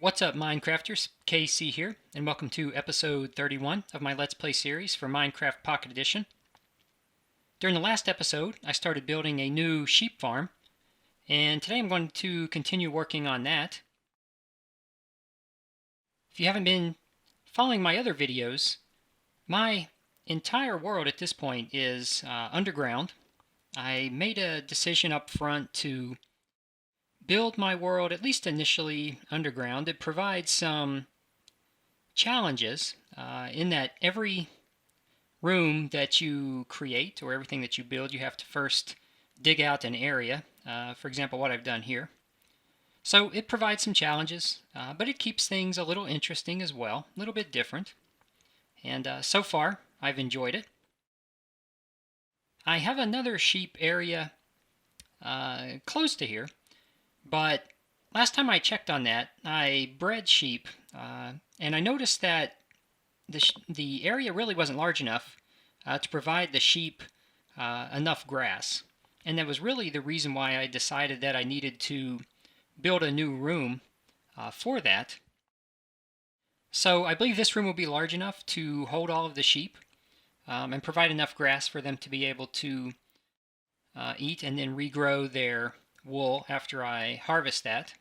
What's up, Minecrafters? KC here, and welcome to episode 31 of my Let's Play series for Minecraft Pocket Edition. During the last episode, I started building a new sheep farm, and today I'm going to continue working on that. If you haven't been following my other videos, my entire world at this point is underground. I made a decision up front to build my world, at least initially, underground. It provides some challenges in that every room that you create or everything that you build, you have to first dig out an area. For example, what I've done here. So it provides some challenges, but it keeps things a little interesting as well, a little bit different. And so far, I've enjoyed it. I have another sheep area close to here, but last time I checked on that, I bred sheep, and I noticed that the area really wasn't large enough to provide the sheep enough grass. And that was really the reason why I decided that I needed to build a new room for that. So I believe this room will be large enough to hold all of the sheep and provide enough grass for them to be able to eat and then regrow their wool after I harvest that.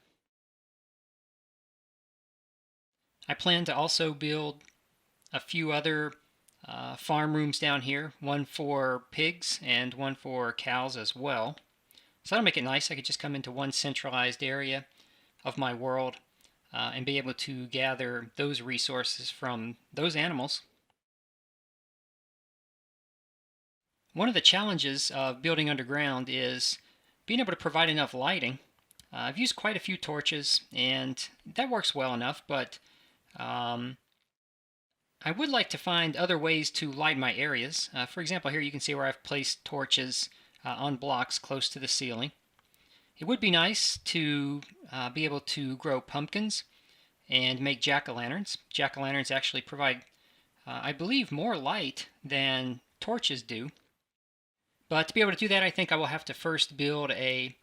I plan to also build a few other farm rooms down here, one for pigs and one for cows as well. So that'll make it nice. I could just come into one centralized area of my world and be able to gather those resources from those animals. One of the challenges of building underground is being able to provide enough lighting. I've used quite a few torches, and that works well enough, but I would like to find other ways to light my areas. For example, here you can see where I've placed torches on blocks close to the ceiling. It would be nice to be able to grow pumpkins and make jack-o'-lanterns. Jack-o'-lanterns actually provide, I believe, more light than torches do. But to be able to do that, I think I will have to first build a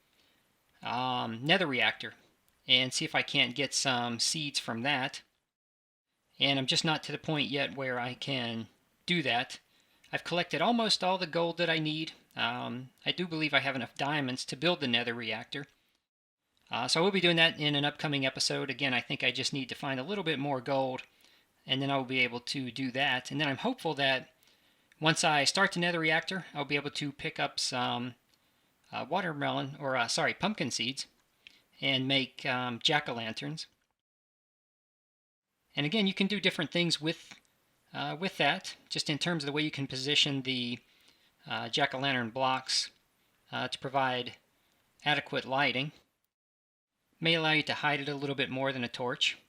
nether reactor and see if I can't get some seeds from that. And I'm just not to the point yet where I can do that. I've collected almost all the gold that I need. I do believe I have enough diamonds to build the nether reactor. So I will be doing that in an upcoming episode. Again, I think I just need to find a little bit more gold, and then I will be able to do that. And then I'm hopeful that once I start the nether reactor, I'll be able to pick up some pumpkin seeds and make jack-o'-lanterns. And again, you can do different things with that, just in terms of the way you can position the jack-o'-lantern blocks to provide adequate lighting. May allow you to hide it a little bit more than a torch.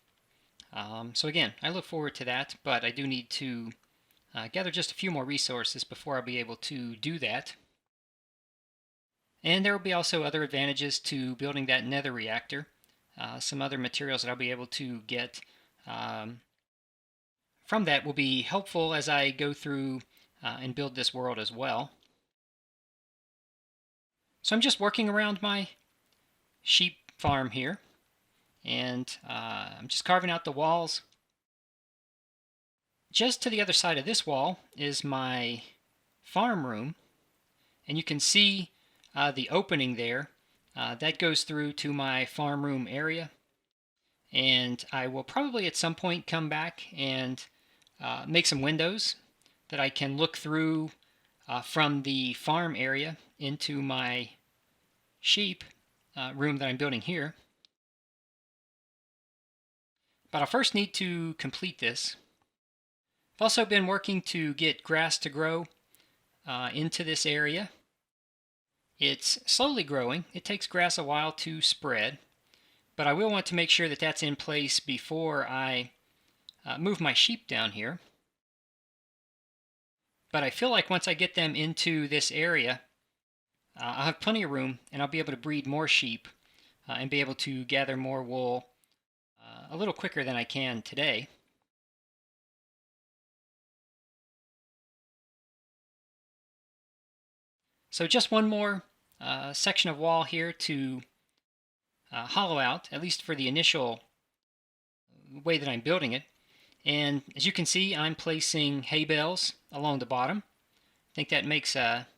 So again, I look forward to that, but I do need to gather just a few more resources before I'll be able to do that. And there will be also other advantages to building that nether reactor. Some other materials that I'll be able to get from that will be helpful as I go through and build this world as well. So I'm just working around my sheep farm here, and I'm just carving out the walls. Just to the other side of this wall is my farm room, and you can see the opening there. That goes through to my farm room area, and I will probably at some point come back and make some windows that I can look through from the farm area into my sheep room that I'm building here. But I'll first need to complete this. I've also been working to get grass to grow into this area. It's slowly growing. It takes grass a while to spread, but I will want to make sure that that's in place before I move my sheep down here. But I feel like once I get them into this area, I'll have plenty of room, and I'll be able to breed more sheep and be able to gather more wool a little quicker than I can today. So just one more section of wall here to hollow out, at least for the initial way that I'm building it. And as you can see, I'm placing hay bales along the bottom. I think that makes a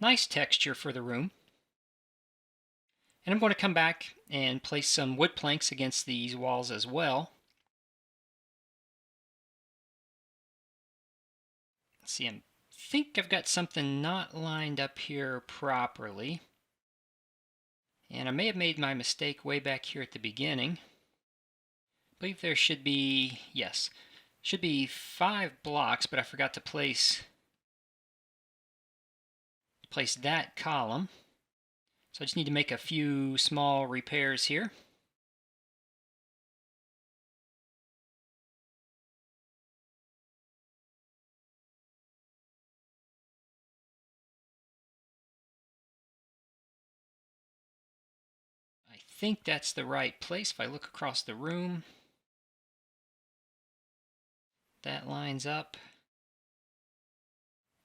nice texture for the room. And I'm going to come back and place some wood planks against these walls as well. Let's see, I think I've got something not lined up here properly. And I may have made my mistake way back here at the beginning. I believe there should be, yes, should be 5 blocks, but I forgot to place that column. So I just need to make a few small repairs here. I think that's the right place. If I look across the room, that lines up.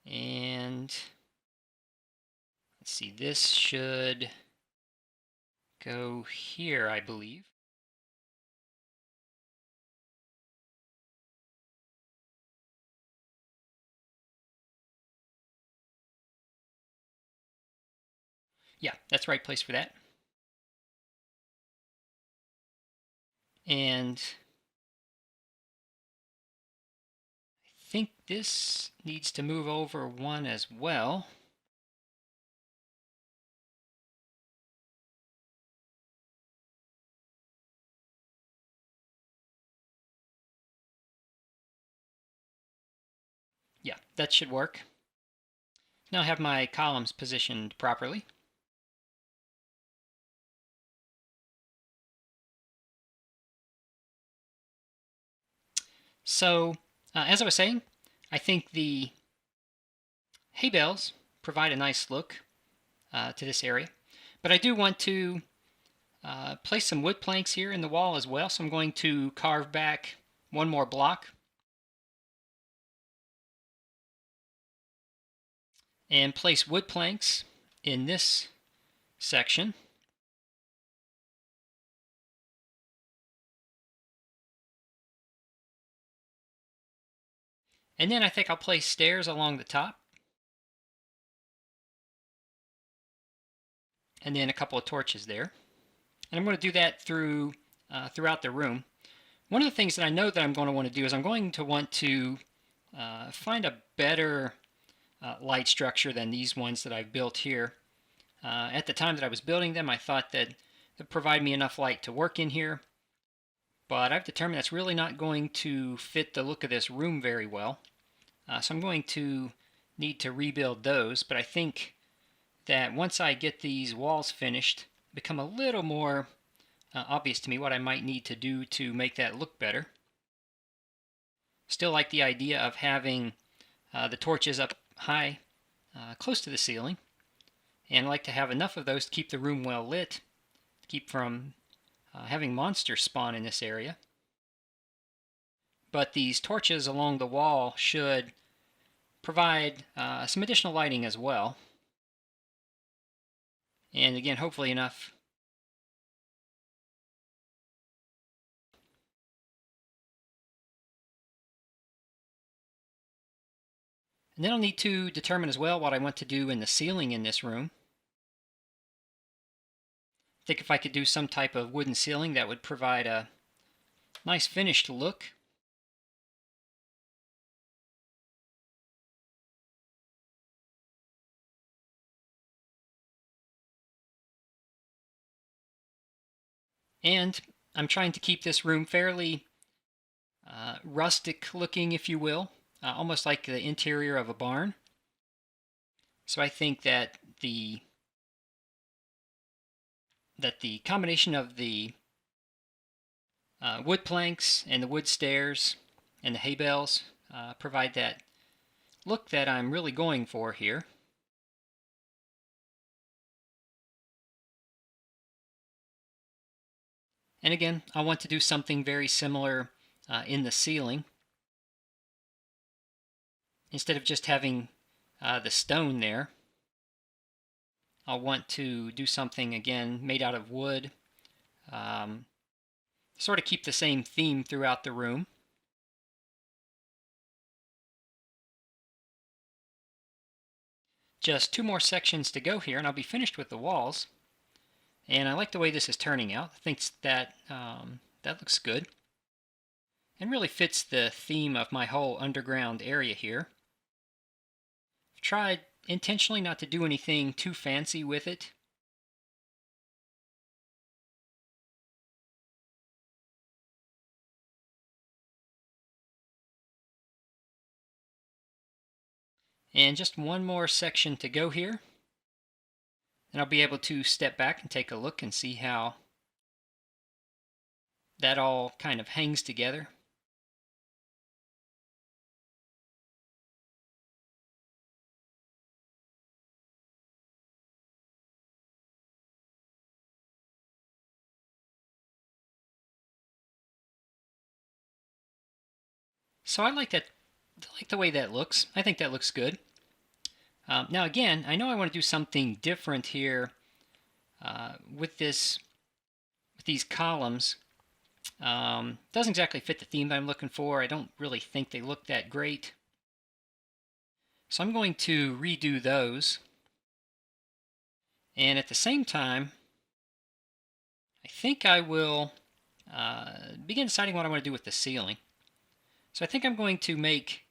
And let's see, this should go here, I believe. Yeah, that's the right place for that. And I think this needs to move over one as well. Yeah, that should work. Now I have my columns positioned properly. So, as I was saying, I think the hay bales provide a nice look to this area. But I do want to place some wood planks here in the wall as well, so I'm going to carve back one more block and place wood planks in this section. And then I think I'll place stairs along the top. And then a couple of torches there. And I'm going to do that throughout the room. One of the things that I know that I'm going to want to do is I'm going to want to find a better light structure than these ones that I've built here. At the time that I was building them, I thought that they'd provide me enough light to work in here. But I've determined that's really not going to fit the look of this room very well. So I'm going to need to rebuild those. But I think that once I get these walls finished, become a little more obvious to me what I might need to do to make that look better. Still like the idea of having the torches up high, close to the ceiling, and I like to have enough of those to keep the room well lit, to keep from having monsters spawn in this area. But these torches along the wall should provide some additional lighting as well. And again, hopefully enough. And then I'll need to determine as well what I want to do in the ceiling in this room. I think if I could do some type of wooden ceiling, that would provide a nice finished look. And I'm trying to keep this room fairly rustic looking, if you will, almost like the interior of a barn. So I think that the combination of the wood planks and the wood stairs and the hay bales provide that look that I'm really going for here. And again, I want to do something very similar in the ceiling. Instead of just having the stone there, I'll want to do something again made out of wood, sort of keep the same theme throughout the room. Just 2 more sections to go here and I'll be finished with the walls. And I like the way this is turning out. I think that that looks good and really fits the theme of my whole underground area here. I've tried intentionally not to do anything too fancy with it. And just one more section to go here. And I'll be able to step back and take a look and see how that all kind of hangs together. So I like that. I like the way that looks. I think that looks good. Now again, I know I want to do something different here with these columns. Doesn't exactly fit the theme that I'm looking for. I don't really think they look that great. So I'm going to redo those. And at the same time, I think I will begin deciding what I want to do with the ceiling. So I think I'm going to make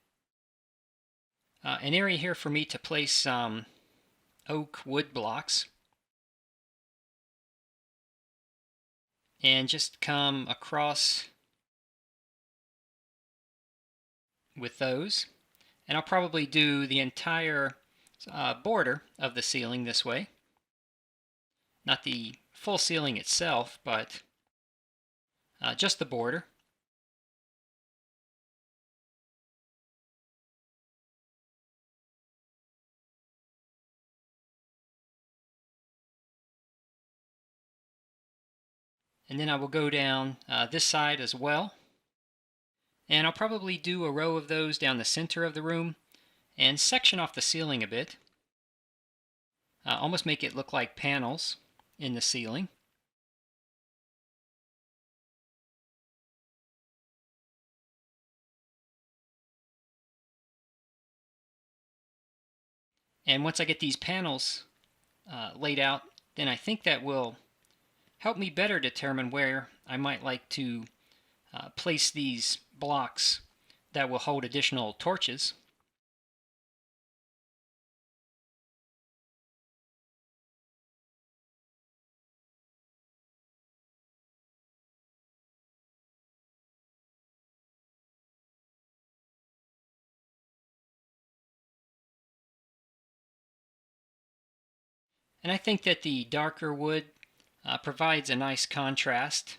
an area here for me to place some oak wood blocks. And just come across with those. And I'll probably do the entire border of the ceiling this way. Not the full ceiling itself, but just the border. And then I will go down this side as well. And I'll probably do a row of those down the center of the room and section off the ceiling a bit. Almost make it look like panels in the ceiling. And once I get these panels laid out, then I think that will help me better determine where I might like to place these blocks that will hold additional torches. And I think that the darker wood provides a nice contrast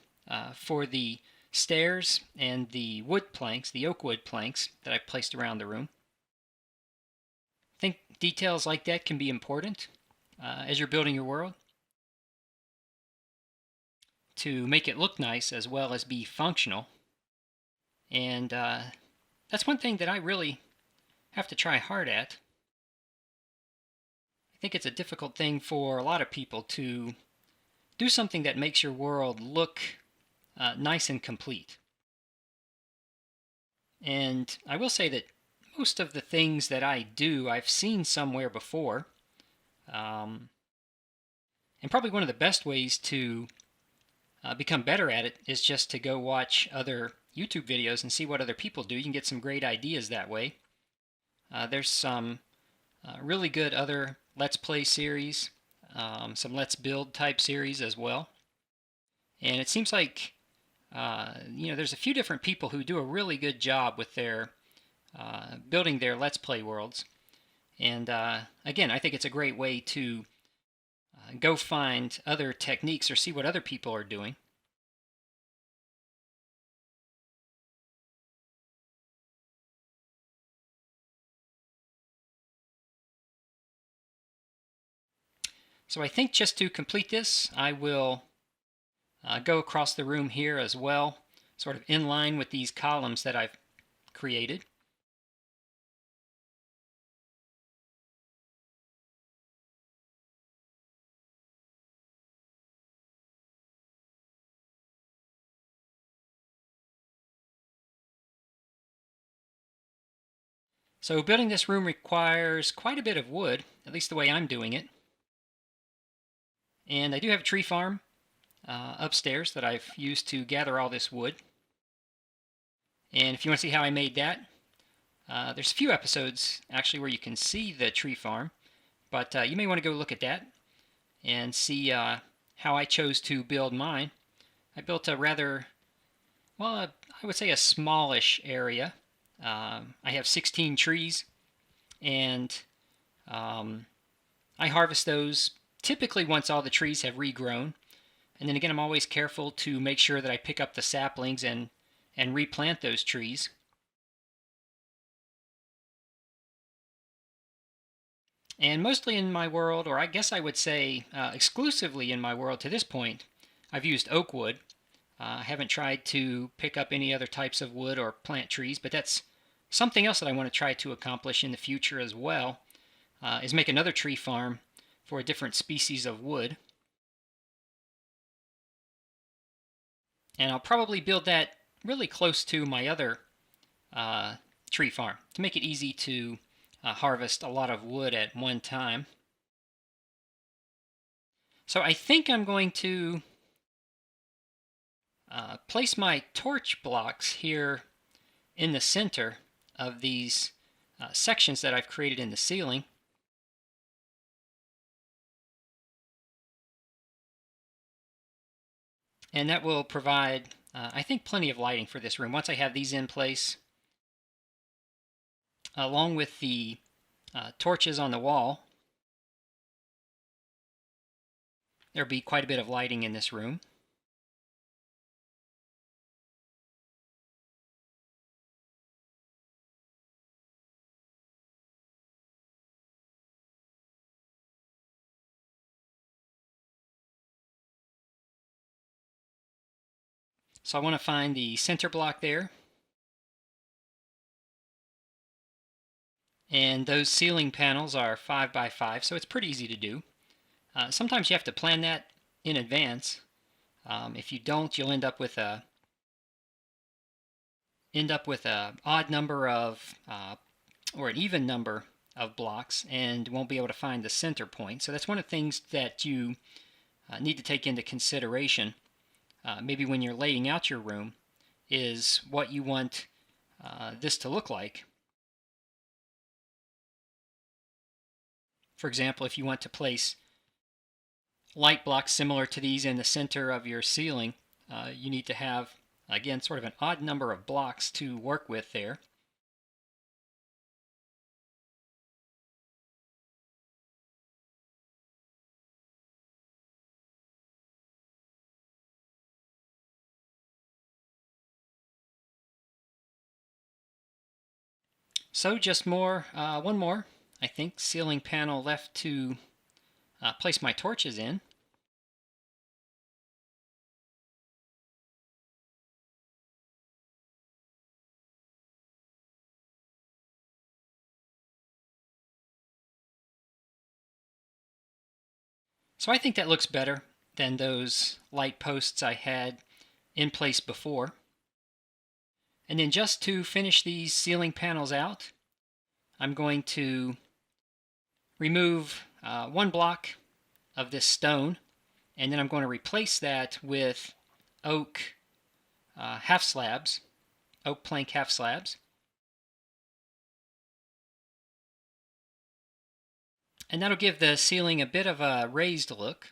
for the stairs and the wood planks, the oak wood planks that I've placed around the room. I think details like that can be important as you're building your world to make it look nice as well as be functional. And that's one thing that I really have to try hard at. I think it's a difficult thing for a lot of people to do something that makes your world look nice and complete. And I will say that most of the things that I do, I've seen somewhere before. And probably one of the best ways to become better at it is just to go watch other YouTube videos and see what other people do. You can get some great ideas that way. There's some really good other Let's Play series, some Let's Build type series as well. And it seems like there's a few different people who do a really good job with their building their Let's Play worlds. And again, I think it's a great way to go find other techniques or see what other people are doing. So I think just to complete this, I will go across the room here as well, sort of in line with these columns that I've created. So building this room requires quite a bit of wood, at least the way I'm doing it. And I do have a tree farm upstairs that I've used to gather all this wood. And if you want to see how I made that, there's a few episodes actually where you can see the tree farm, but you may want to go look at that and see how I chose to build mine. I built a rather, well, I would say a smallish area. I have 16 trees, and I harvest those typically once all the trees have regrown. And then again, I'm always careful to make sure that I pick up the saplings and replant those trees. And mostly in my world, or I guess I would say exclusively in my world to this point, I've used oak wood. I haven't tried to pick up any other types of wood or plant trees, but that's something else that I want to try to accomplish in the future as well, is make another tree farm for a different species of wood. And I'll probably build that really close to my other tree farm to make it easy to harvest a lot of wood at one time. So I think I'm going to place my torch blocks here in the center of these sections that I've created in the ceiling. And that will provide, I think, plenty of lighting for this room. Once I have these in place, along with the torches on the wall, there'll be quite a bit of lighting in this room. So I want to find the center block there. And those ceiling panels are 5 by 5, so it's pretty easy to do. Sometimes you have to plan that in advance. If you don't, you'll end up with a odd number of or an even number of blocks and won't be able to find the center point. So that's one of the things that you need to take into consideration, maybe when you're laying out your room, is what you want this to look like. For example, if you want to place light blocks similar to these in the center of your ceiling, you need to have, again, sort of an odd number of blocks to work with there. So just one more, I think, ceiling panel left to place my torches in. So I think that looks better than those light posts I had in place before. And then just to finish these ceiling panels out, I'm going to remove one block of this stone, and then I'm going to replace that with oak half slabs, oak plank half slabs. And that'll give the ceiling a bit of a raised look.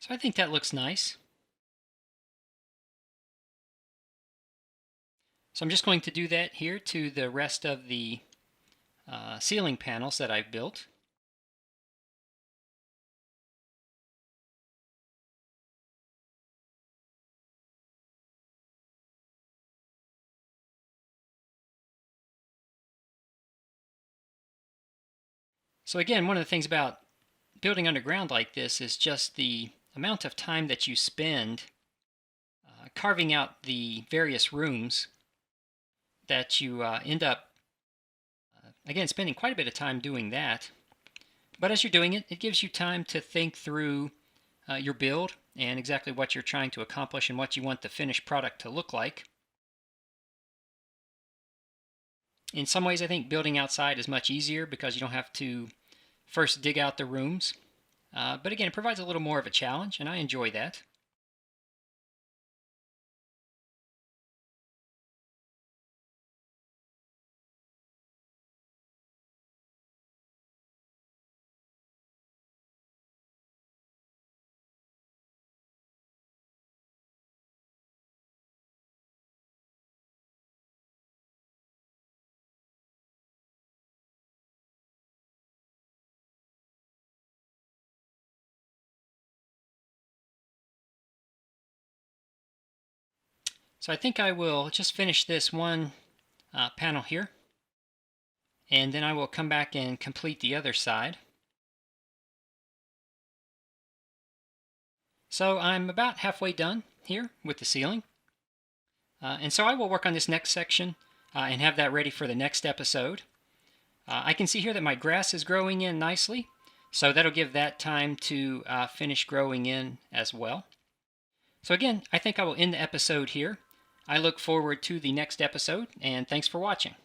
So I think that looks nice. So I'm just going to do that here to the rest of the ceiling panels that I've built. So again, one of the things about building underground like this is just the amount of time that you spend carving out the various rooms that you end up, again, spending quite a bit of time doing that. But as you're doing it, it gives you time to think through your build and exactly what you're trying to accomplish and what you want the finished product to look like. In some ways, I think building outside is much easier because you don't have to first dig out the rooms. But again, it provides a little more of a challenge, and I enjoy that. So I think I will just finish this one panel here, and then I will come back and complete the other side. So I'm about halfway done here with the ceiling. And so I will work on this next section and have that ready for the next episode. I can see here that my grass is growing in nicely, so that'll give that time to finish growing in as well. So again, I think I will end the episode here. I look forward to the next episode, and thanks for watching.